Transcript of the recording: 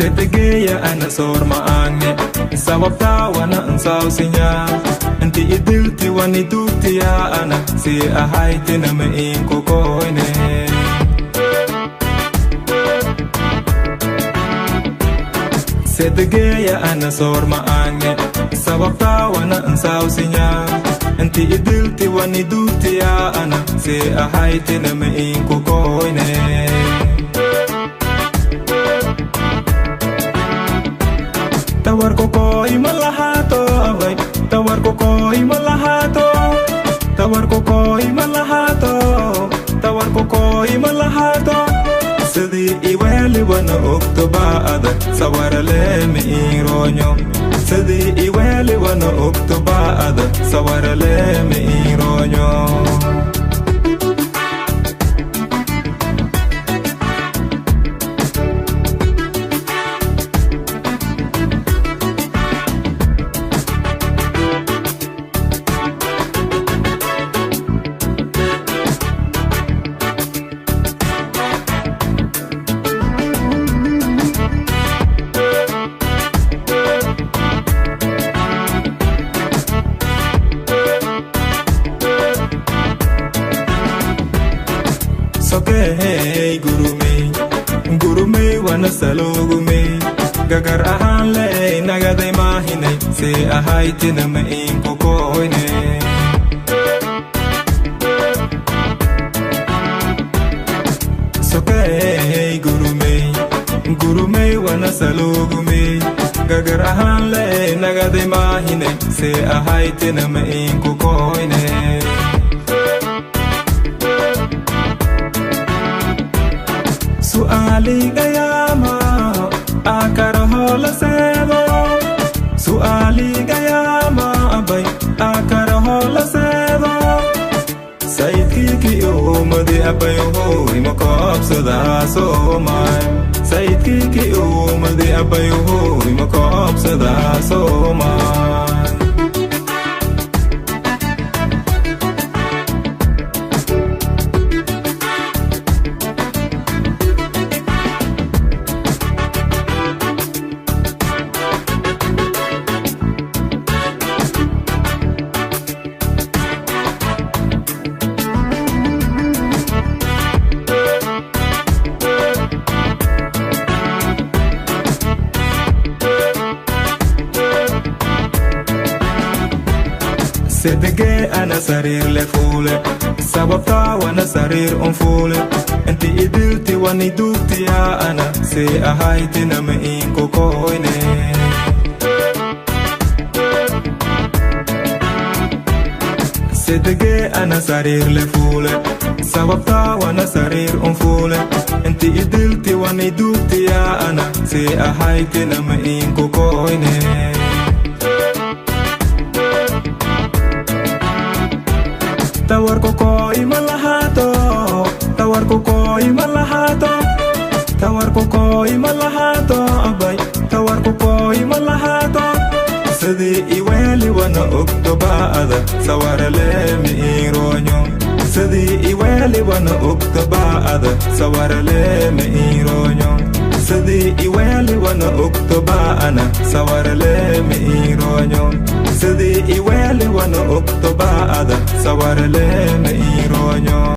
Setegeya ana sor maange sababta wana ansausinya anti idilti wani dukti ya ana si ahaiti na me inko koine Setegeya ana sor maange sababta wana ansausinya anti idilti wani dukti ya ana si ahaiti na me inko koine Tawar ko ko'y malahato, abay. Tawar ko ko'y malahato. Tawar ko ko'y malahato. Tawar ko ko'y malahato. Sadi iweli wana oktobaada, sawarale mi ironyo. Sadi iweli wana oktobaada, sawarale mi ironyo. Soke hey gurume wana salogume gagar ahanle nagaday mahinay si ahaiti na main kokoine Soke hey gurume wana salogume gagar ahanle nagaday mahinay si ahaiti na main kokoine Suali gayama akarahola sebo Suali gayama abay akarahola sebo Saiti ki umadi abay hoy makapsada somay Saiti ki umadi abay hoy makapsada somay Sedege ana sarir le fule sababta wana sarir fule anti idilti wani dukti ya ana si ahaiti na me inko koine Sedege ana sarir le fule sababta wana sarir fule anti idilti wani dukti ya ana si ahaiti na me inko koine Tawar ko ko'y malahato, tawar ko ko'y malahato, tawar ko ko'y malahato, abay, tawar ko ko'y malahato. Sadi iweli wana oktobaada, sawarale mi ironyo. Sadi iweli wana oktobaada, sawarale mi ironyo. Sadi iweli wana oktobaana, sawarale mi ironyo. Sadi iweli wana oktobaada, sawarale mi ironyo.